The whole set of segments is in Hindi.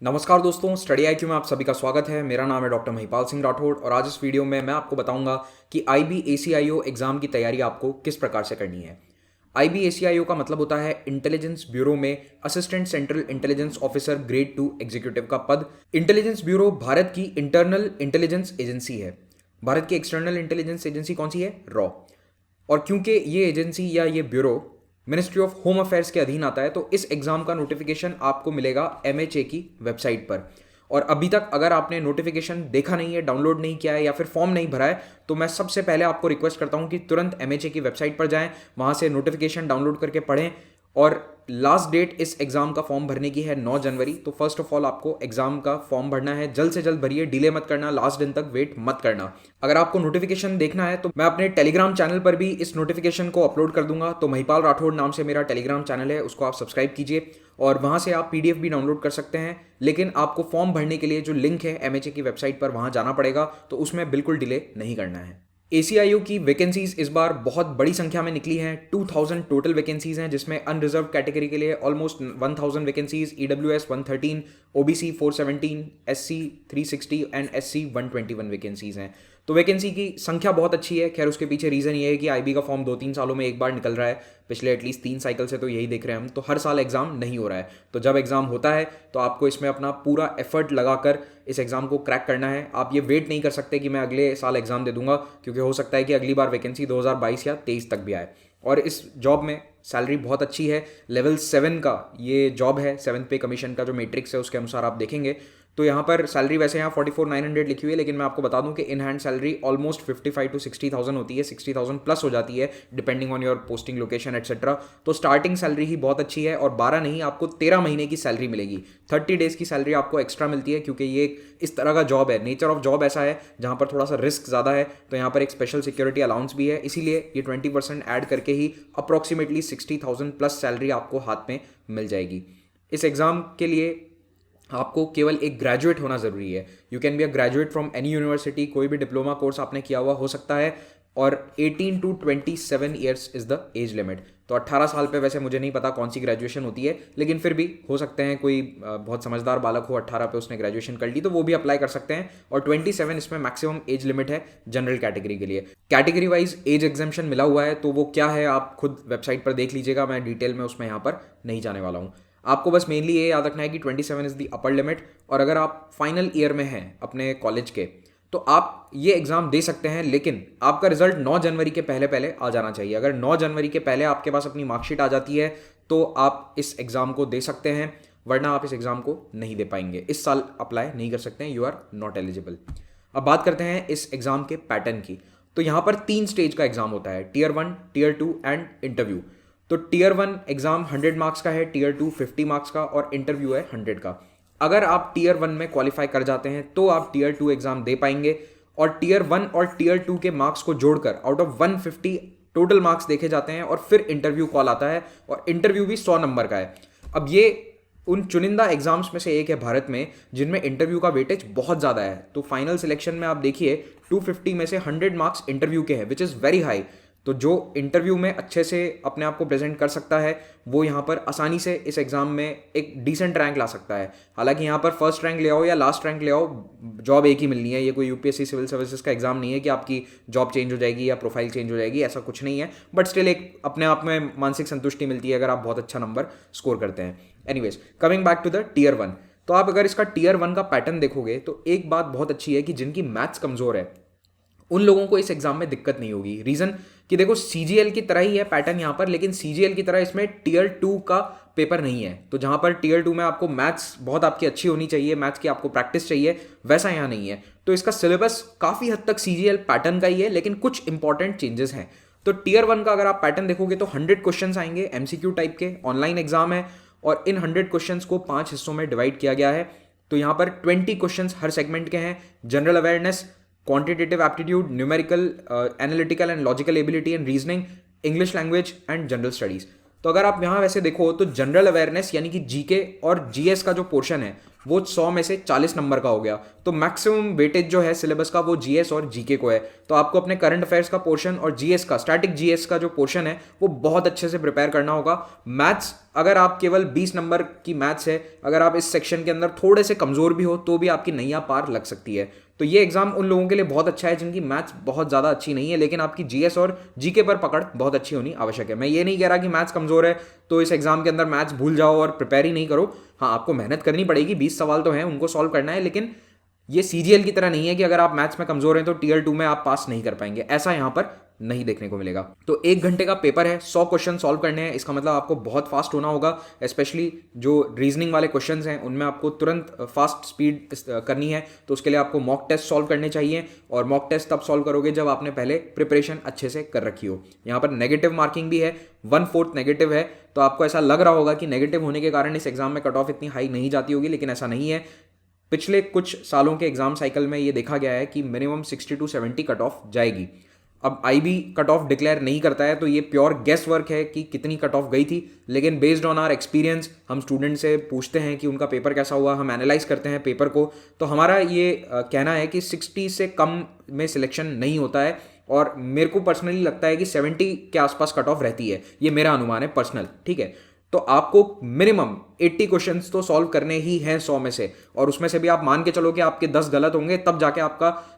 नमस्कार दोस्तों, स्टडी आईक्यू में आप सभी का स्वागत है। मेरा नाम है डॉक्टर महिपाल सिंह राठौड़ और आज इस वीडियो में मैं आपको बताऊंगा कि IBACIO एग्जाम की तैयारी आपको किस प्रकार से करनी है। IBACIO का मतलब होता है इंटेलिजेंस ब्यूरो में assistant central intelligence officer grade 2 executive का पद। इंटेलिजेंस ब्यूरो भारत की इंटरनल इंटेलिजेंस एजेंसी है। भारत की एक्सटर्नल इंटेलिजेंस एजेंसी कौन सी है? रॉ। और क्योंकि ये एजेंसी या ये bureau ministry of home affairs के अधीन आता है, तो इस एग्जाम का नोटिफिकेशन आपको मिलेगा MHA की वेबसाइट पर। और अभी तक अगर आपने नोटिफिकेशन देखा नहीं है, डाउनलोड नहीं किया है या फिर फॉर्म नहीं भरा है, तो मैं सबसे पहले आपको रिक्वेस्ट करता हूं कि तुरंत MHA की वेबसाइट पर जाएं, वहां से नोटिफिकेशन डाउनलोड करके पढ़ें। और लास्ट डेट इस एग्जाम का फॉर्म भरने की है 9 जनवरी। तो फर्स्ट ऑफ ऑल आपको एग्जाम का फॉर्म भरना है, जल्द से जल्द भरिए, डिले मत करना, लास्ट दिन तक वेट मत करना। अगर आपको नोटिफिकेशन देखना है तो मैं अपने टेलीग्राम चैनल पर भी इस नोटिफिकेशन को अपलोड कर दूंगा। तो महिपाल राठौड़ नाम से मेरा टेलीग्राम चैनल है, उसको आप सब्सक्राइब कीजिए और वहां से आप PDF भी डाउनलोड कर सकते हैं। लेकिन आपको फॉर्म भरने के लिए जो लिंक है MHA की वेबसाइट पर, वहां जाना पड़ेगा, तो उसमें बिल्कुल डिले नहीं करना है। ACIO की वैकेंसीज इस बार बहुत बड़ी संख्या में निकली हैं। 2000 टोटल वैकेंसीज हैं, जिसमें अनरिजर्व कैटेगरी के लिए almost 1000 vacancies, EWS 113, OBC 417, SC 360 and SC 121 vacancies हैं। तो वैकेंसी की संख्या बहुत अच्छी है। खैर, उसके पीछे रीज़न ये है कि IB का फॉर्म 2-3 सालों में एक बार निकल रहा है। पिछले एटलीस्ट 3 साइकिल से तो यही देख रहे हैं हम। तो हर साल एग्जाम नहीं हो रहा है। तो जब एग्जाम होता है तो आपको इसमें अपना पूरा एफर्ट लगाकर इस एग्जाम को क्रैक करना है। आप ये वेट नहीं कर सकते कि मैं अगले साल एग्जाम दे दूंगा, क्योंकि हो सकता है कि अगली बार वैकेंसी 2022 या 23 तक भी आए। और इस जॉब में सैलरी बहुत अच्छी है। लेवल 7 का ये जॉब है। 7th पे कमीशन का जो मैट्रिक्स है उसके अनुसार आप देखेंगे तो यहाँ पर सैलरी वैसे यहाँ 44,900 लिखी हुई है, लेकिन मैं आपको बता दूं कि in hand salary almost 55 to 60,000 होती है। 60,000 प्लस हो जाती है depending on your posting location etcetera. तो स्टार्टिंग सैलरी ही बहुत अच्छी है और 12 नहीं, आपको 13 महीने की सैलरी मिलेगी। 30 डेज की सैलरी आपको एक्स्ट्रा मिलती है, क्योंकि ये इस तरह का जॉब है। नेचर ऑफ जॉब ऐसा है जहाँ पर थोड़ा सा रिस्क ज़्यादा है, तो यहाँ पर एक स्पेशल सिक्योरिटी अलाउंस भी है। इसीलिए ये 20% ऐड करके ही अप्रॉक्सीमेटली 60,000 प्लस सैलरी आपको हाथ में मिल जाएगी। इस एग्ज़ाम के लिए आपको केवल एक ग्रेजुएट होना ज़रूरी है। You can be a graduate from any university, कोई भी डिप्लोमा कोर्स आपने किया हुआ हो सकता है। और 18 to 27 years is the age limit. तो 18 साल पे वैसे मुझे नहीं पता कौन सी ग्रेजुएशन होती है, लेकिन फिर भी हो सकते हैं कोई बहुत समझदार बालक हो, 18 पे उसने ग्रेजुएशन कर ली, तो वो भी अप्लाई कर सकते हैं। और 27 इसमें मैक्सिमम एज लिमिट है जनरल कैटेगरी के लिए। कैटेगरी वाइज एज एग्जेम्पशन मिला हुआ है, तो वो क्या है आप खुद वेबसाइट पर देख लीजिएगा। मैं डिटेल में उसमें यहाँ पर नहीं जाने वाला हूँ। आपको बस मेनली ये याद रखना है कि 27 इज़ द अपर लिमिट। और अगर आप फाइनल ईयर में हैं अपने कॉलेज के, तो आप ये एग्ज़ाम दे सकते हैं, लेकिन आपका रिजल्ट 9 जनवरी के पहले पहले आ जाना चाहिए। अगर 9 जनवरी के पहले आपके पास अपनी मार्कशीट आ जाती है तो आप इस एग्ज़ाम को दे सकते हैं, वरना आप इस एग्ज़ाम को नहीं दे पाएंगे। इस साल अप्लाई नहीं कर सकते हैं, यू आर नॉट एलिजिबल। अब बात करते हैं इस एग्ज़ाम के पैटर्न की। तो यहाँ पर 3 स्टेज का एग्ज़ाम होता है, Tier 1, Tier 2 एंड इंटरव्यू। तो Tier 1 एग्जाम 100 मार्क्स का है, Tier 2 50 मार्क्स का और इंटरव्यू है 100 का। अगर आप Tier 1 में क्वालिफाई कर जाते हैं तो आप Tier 2 एग्जाम दे पाएंगे। और Tier 1 और Tier 2 के मार्क्स को जोड़कर आउट ऑफ 150 टोटल मार्क्स देखे जाते हैं और फिर इंटरव्यू कॉल आता है, और इंटरव्यू भी 100 नंबर का है। अब ये उन चुनिंदा एग्जाम्स में से एक है भारत में जिनमें इंटरव्यू का वेटेज बहुत ज़्यादा है। तो फाइनल सिलेक्शन में आप देखिए 250 में से 100 मार्क्स इंटरव्यू के हैं, विच इज़ वेरी हाई। तो जो इंटरव्यू में अच्छे से अपने आप को प्रेजेंट कर सकता है, वो यहाँ पर आसानी से इस एग्ज़ाम में एक डिसेंट रैंक ला सकता है। हालांकि यहाँ पर फर्स्ट रैंक ले आओ या लास्ट रैंक ले आओ, जॉब एक ही मिलनी है। ये कोई UPSC सिविल सर्विसेज का एग्जाम नहीं है कि आपकी जॉब चेंज हो जाएगी या प्रोफाइल चेंज हो जाएगी, ऐसा कुछ नहीं है। बट स्टिल एक अपने आप में मानसिक संतुष्टि मिलती है अगर आप बहुत अच्छा नंबर स्कोर करते हैं। Anyways, coming back to the Tier 1। तो आप अगर इसका Tier 1 का पैटर्न देखोगे तो एक बात बहुत अच्छी है कि जिनकी मैथ्स कमज़ोर है उन लोगों को इस एग्जाम में दिक्कत नहीं होगी। रीज़न कि देखो CGL की तरह ही है पैटर्न यहाँ पर, लेकिन CGL की तरह इसमें Tier 2 का पेपर नहीं है। तो जहाँ पर Tier 2 में आपको मैथ्स बहुत आपकी अच्छी होनी चाहिए, मैथ्स की आपको प्रैक्टिस चाहिए, वैसा यहाँ नहीं है। तो इसका सिलेबस काफ़ी हद तक CGL पैटर्न का ही है, लेकिन कुछ इंपॉर्टेंट चेंजेस हैं। तो Tier 1 का अगर आप पैटर्न देखोगे तो 100 क्वेश्चन आएंगे MCQ टाइप के, ऑनलाइन एग्जाम है, और इन 100 क्वेश्चन को 5 हिस्सों में डिवाइड किया गया है। तो यहाँ पर 20 क्वेश्चन हर सेगमेंट के हैं। General awareness, quantitative aptitude, numerical, analytical and logical ability and reasoning, English language and general studies. तो अगर आप यहाँ वैसे देखो तो जनरल अवेयरनेस यानी कि GK और GS का जो पोर्शन है वो 100 में से 40 नंबर का हो गया। तो मैक्सिमम वेटेज जो है सिलेबस का वो जीएस और जीके को है। तो आपको अपने करंट अफेयर्स का पोर्शन और जीएस का, स्टैटिक जीएस का जो पोर्शन है वो बहुत अच्छे से प्रिपेयर करना होगा। मैथ्स, अगर आप केवल 20 नंबर की मैथ्स है, अगर आप इस सेक्शन के अंदर थोड़े से कमजोर भी हो तो भी आपकी नैया पार लग सकती है। तो ये एग्जाम उन लोगों के लिए बहुत अच्छा है जिनकी मैथ्स बहुत ज़्यादा अच्छी नहीं है, लेकिन आपकी जीएस और जीके पर पकड़ बहुत अच्छी होनी आवश्यक है। मैं ये नहीं कह रहा कि मैथ्स कमजोर है तो इस एग्जाम के अंदर मैथ्स भूल जाओ और प्रिपेयर ही नहीं करो। हाँ, आपको मेहनत करनी पड़ेगी, 20 सवाल तो हैं, उनको सॉल्व करना है, लेकिन ये सीजीएल की तरह नहीं है कि अगर आप मैथ्स में कमजोर हैं तो टीयर 2 में आप पास नहीं कर पाएंगे, ऐसा यहां पर नहीं देखने को मिलेगा। तो 1 घंटे का पेपर है, 100 क्वेश्चन सॉल्व करने हैं, इसका मतलब आपको बहुत फास्ट होना होगा। स्पेशली जो रीजनिंग वाले क्वेश्चंस हैं उनमें आपको तुरंत फास्ट स्पीड करनी है, तो उसके लिए आपको मॉक टेस्ट सॉल्व करने चाहिए। और मॉक टेस्ट तब सॉल्व करोगे जब आपने पहले प्रिपरेशन अच्छे से कर रखी हो। यहाँ पर नेगेटिव मार्किंग भी है, 1/4 नेगेटिव है। तो आपको ऐसा लग रहा होगा कि नेगेटिव होने के कारण इस एग्जाम में कट ऑफ इतनी हाई नहीं जाती होगी, लेकिन ऐसा नहीं है। पिछले कुछ सालों के एग्जाम साइकिल में ये देखा गया है कि मिनिमम 60 to 70 कट ऑफ जाएगी। अब आईबी कट ऑफ डिक्लेयर नहीं करता है तो ये प्योर गेस वर्क है कि कितनी कट ऑफ गई थी, लेकिन बेस्ड ऑन आवर एक्सपीरियंस हम स्टूडेंट से पूछते हैं कि उनका पेपर कैसा हुआ, हम एनालाइज करते हैं पेपर को। तो हमारा ये कहना है कि 60 से कम में सिलेक्शन नहीं होता है, और मेरे को पर्सनली लगता है कि 70 के आसपास कट ऑफ रहती है, ये मेरा अनुमान है पर्सनल, ठीक है। तो आपको मिनिमम 80 क्वेश्चंस तो सॉल्व करने ही हैं 100 में से, और उसमें से भी आप मान के चलो कि आपके 10 गलत होंगे, तब जाके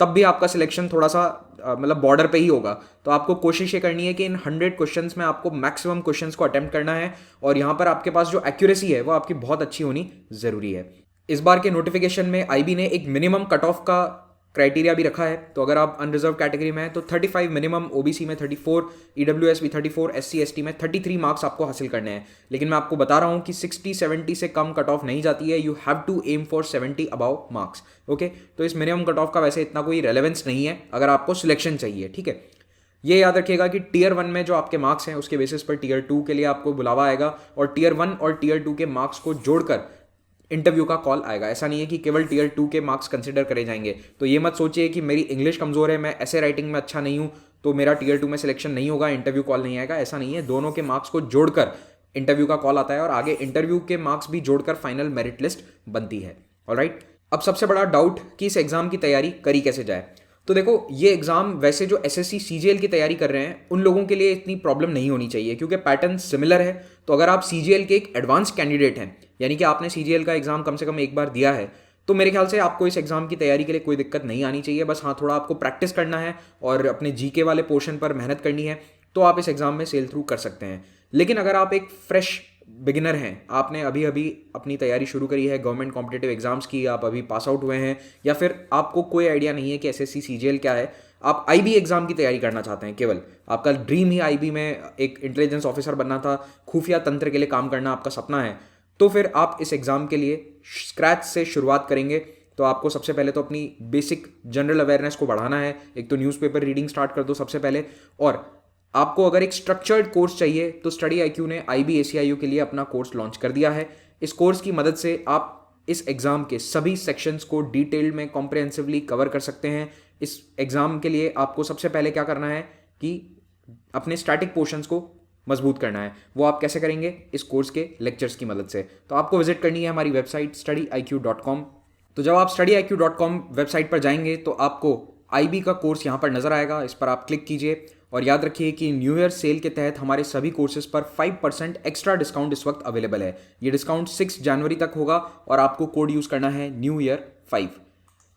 तब भी आपका सिलेक्शन थोड़ा सा मतलब बॉर्डर पे ही होगा। तो आपको कोशिश ये करनी है कि इन 100 क्वेश्चंस में आपको मैक्सिमम क्वेश्चंस को अटेम्प्ट करना है, और यहाँ पर आपके पास जो एक्यूरेसी है वो आपकी बहुत अच्छी होनी जरूरी है। इस बार के नोटिफिकेशन में आईबी ने एक मिनिमम कट ऑफ का क्राइटेरिया भी रखा है। तो अगर आप अनरिजर्व कैटेगरी में हैं तो 35 मिनिमम, ओबीसी में 34, ईडब्ल्यूएस भी 34, एससी एसटी में 33 मार्क्स आपको हासिल करने हैं। लेकिन मैं आपको बता रहा हूं कि 60-70 से कम कट ऑफ नहीं जाती है, you have to aim for 70 about marks. Okay, तो इस मिनिमम कट ऑफ का वैसे इतना कोई रेलेवेंस नहीं है अगर आपको सिलेक्शन चाहिए, ठीक है। ये याद रखिएगा कि टीयर 1 में जो आपके मार्क्स हैं उसके बेसिस पर टीयर 2 के लिए आपको बुलावा आएगा, और टीयर 1 और टीयर 2 के मार्क्स को जोड़कर इंटरव्यू का कॉल आएगा। ऐसा नहीं है कि केवल टीयर 2 के मार्क्स कंसिडर करे जाएंगे। तो ये मत सोचिए कि मेरी इंग्लिश कमजोर है, मैं ऐसे राइटिंग में अच्छा नहीं हूं तो मेरा टीयर 2 में सिलेक्शन नहीं होगा, इंटरव्यू कॉल नहीं आएगा, ऐसा नहीं है। दोनों के मार्क्स को जोड़कर इंटरव्यू का कॉल आता है, और आगे इंटरव्यू के मार्क्स भी जोड़कर फाइनल मेरिट लिस्ट बनती है। ऑलराइट, अब सबसे बड़ा डाउट कि इस एग्जाम की तैयारी करी कैसे जाए। तो देखो, ये एग्जाम वैसे जो एसएससी सीजीएल की तैयारी कर रहे हैं उन लोगों के लिए इतनी प्रॉब्लम नहीं होनी चाहिए, क्योंकि पैटर्न सिमिलर है। तो अगर आप सीजीएल के एक एडवांस कैंडिडेट हैं, यानी कि आपने सीजीएल का एग्जाम कम से कम एक बार दिया है, तो मेरे ख्याल से आपको इस एग्जाम की तैयारी के लिए कोई दिक्कत नहीं आनी चाहिए। बस हाँ, थोड़ा आपको प्रैक्टिस करना है और अपने जीके वाले पोर्शन पर मेहनत करनी है, तो आप इस एग्जाम में सेल थ्रू कर सकते हैं। लेकिन अगर आप एक फ्रेश बिगिनर हैं, आपने अभी अभी अपनी तैयारी शुरू करी है गवर्नमेंट कॉम्पिटिटिव एग्जाम्स की, आप अभी पास आउट हुए हैं, या फिर आपको कोई आइडिया नहीं है कि एसएससी सीजीएल क्या है, आप आईबी एग्जाम की तैयारी करना चाहते हैं, केवल आपका ड्रीम ही आईबी में एक इंटेलिजेंस ऑफिसर बनना था, खुफिया तंत्र के लिए काम करना आपका सपना है, तो फिर आप इस एग्जाम के लिए स्क्रैच से शुरुआत करेंगे। तो आपको सबसे पहले तो अपनी बेसिक जनरल अवेयरनेस को बढ़ाना है। एक तो न्यूज़पेपर रीडिंग स्टार्ट कर दो सबसे पहले, और आपको अगर एक स्ट्रक्चर्ड कोर्स चाहिए तो स्टडी आईक्यू ने आईबी एसीआईयू के लिए अपना कोर्स लॉन्च कर दिया है। इस कोर्स की मदद से आप इस एग्जाम के सभी सेक्शंस को डिटेल्ड में कॉम्प्रिहेंसिवली कवर कर सकते हैं। इस एग्जाम के लिए आपको सबसे पहले क्या करना है कि अपने स्टैटिक पोर्शंस को मजबूत करना है। वो आप कैसे करेंगे? इस कोर्स के लेक्चर्स की मदद से। तो आपको विजिट करनी है हमारी वेबसाइट studiiq.com। तो जब आप studiiq.com वेबसाइट पर जाएंगे तो आपको आईबी का कोर्स यहाँ पर नजर आएगा, इस पर आप क्लिक कीजिए। और याद रखिए कि न्यू ईयर सेल के तहत हमारे सभी कोर्सेज पर 5% एक्स्ट्रा डिस्काउंट इस वक्त अवेलेबल है। ये डिस्काउंट 6 जनवरी तक होगा और आपको कोड यूज करना है न्यू ईयर 5।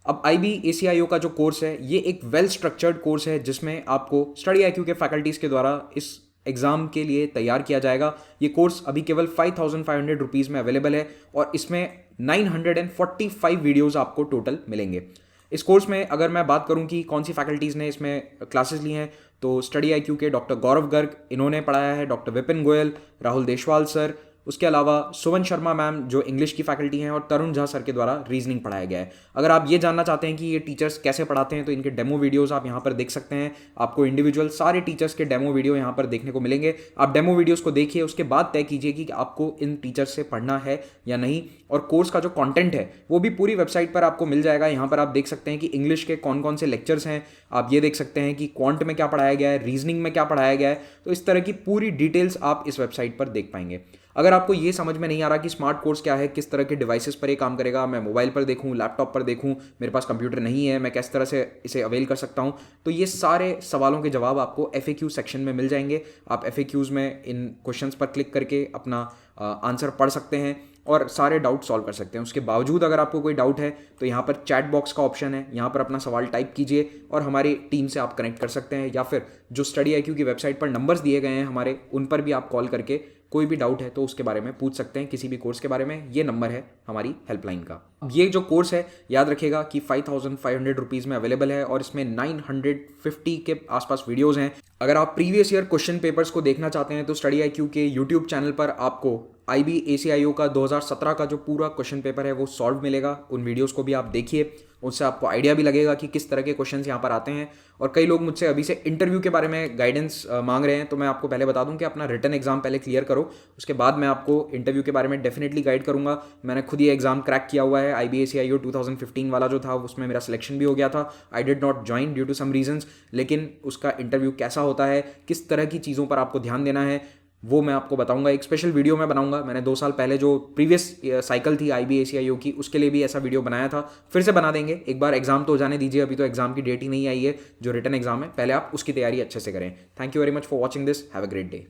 अब आईबी एसीआईओ का जो कोर्स है ये एक वेल स्ट्रक्चर्ड कोर्स है, जिसमें आपको स्टडी आईक्यू के फैकल्टीज के द्वारा इस एग्जाम के लिए तैयार किया जाएगा। ये कोर्स अभी केवल 5500 रुपीज़ में अवेलेबल है, और इसमें 945 वीडियोज़ आपको टोटल मिलेंगे। इस कोर्स में अगर मैं बात करूं कि कौन सी फैकल्टीज़ ने इसमें क्लासेस ली हैं, तो स्टडी आईक्यू के डॉक्टर गौरव गर्ग, इन्होंने पढ़ाया है, डॉक्टर विपिन गोयल, राहुल देशवाल सर, उसके अलावा सुवन शर्मा मैम जो इंग्लिश की फैकल्टी हैं, और तरुण झा सर के द्वारा रीजनिंग पढ़ाया गया है। अगर आप ये जानना चाहते हैं कि ये टीचर्स कैसे पढ़ाते हैं तो इनके डेमो वीडियोस आप यहाँ पर देख सकते हैं। आपको इंडिविजुअल सारे टीचर्स के डेमो वीडियो यहाँ पर देखने को मिलेंगे। आप डेमो वीडियोस को देखिए, उसके बाद तय कीजिए कि आपको इन टीचर्स से पढ़ना है या नहीं। और कोर्स का जो कंटेंट है वो भी पूरी वेबसाइट पर आपको मिल जाएगा। यहाँ पर आप देख सकते हैं कि इंग्लिश के कौन कौन से लेक्चर्स हैं, आप ये देख सकते हैं कि क्वांट में क्या पढ़ाया गया है, रीजनिंग में क्या पढ़ाया गया है। तो इस तरह की पूरी डिटेल्स आप इस वेबसाइट पर देख पाएंगे। अगर आपको ये समझ में नहीं आ रहा कि स्मार्ट कोर्स क्या है, किस तरह के डिवाइसेस पर ये काम करेगा, मैं मोबाइल पर देखूँ, लैपटॉप पर देखूँ, मेरे पास कंप्यूटर नहीं है, मैं किस तरह से इसे अवेल कर सकता हूँ, तो ये सारे सवालों के जवाब आपको FAQ सेक्शन में मिल जाएंगे। आप FAQs में इन क्वेश्चंस पर क्लिक करके अपना आंसर पढ़ सकते हैं और सारे डाउट सॉल्व कर सकते हैं। उसके बावजूद अगर आपको कोई डाउट है तो यहाँ पर चैट बॉक्स का ऑप्शन है, यहाँ पर अपना सवाल टाइप कीजिए और हमारी टीम से आप कनेक्ट कर सकते हैं, या फिर जो स्टडी IQ की वेबसाइट पर नंबर्स दिए गए हैं हमारे, उन पर भी आप कॉल करके कोई भी डाउट है तो उसके बारे में पूछ सकते हैं, किसी भी कोर्स के बारे में। ये नंबर है हमारी हेल्पलाइन का। ये जो कोर्स है याद रखिएगा कि 5500 रुपीज़ में अवेलेबल है और इसमें 950 के आसपास वीडियोज़ हैं। अगर आप प्रीवियस ईयर क्वेश्चन पेपर्स को देखना चाहते हैं तो स्टडी IQ के यूट्यूब चैनल पर आपको IB ACIO का 2017 का जो पूरा क्वेश्चन पेपर है वो सॉल्व मिलेगा। उन वीडियोस को भी आप देखिए, उससे आपको आइडिया भी लगेगा कि किस तरह के क्वेश्चंस यहाँ पर आते हैं। और कई लोग मुझसे अभी से इंटरव्यू के बारे में गाइडेंस मांग रहे हैं, तो मैं आपको पहले बता दूं कि अपना रिटन एग्जाम पहले क्लियर करो, उसके बाद मैं आपको इंटरव्यू के बारे में डेफिनेटली गाइड करूंगा। मैंने खुद ये एग्जाम क्रैक किया हुआ है, IB ACIO 2015 वाला जो था उसमें मेरा सिलेक्शन भी हो गया था। I did not join due to some reasons, लेकिन उसका इंटरव्यू कैसा होता है, किस तरह की चीज़ों पर आपको ध्यान देना है, वो मैं आपको बताऊंगा। एक स्पेशल वीडियो मैं बनाऊंगा। मैंने 2 साल पहले जो प्रीवियस साइकिल थी IB ACIO की, उसके लिए भी ऐसा वीडियो बनाया था, फिर से बना देंगे। एक बार एग्जाम तो हो जाने दीजिए, अभी तो एग्जाम की डेट ही नहीं आई है जो रिटन एग्जाम है, पहले आप उसकी तैयारी अच्छे से करें। Thank you very much for watching this, have a great day.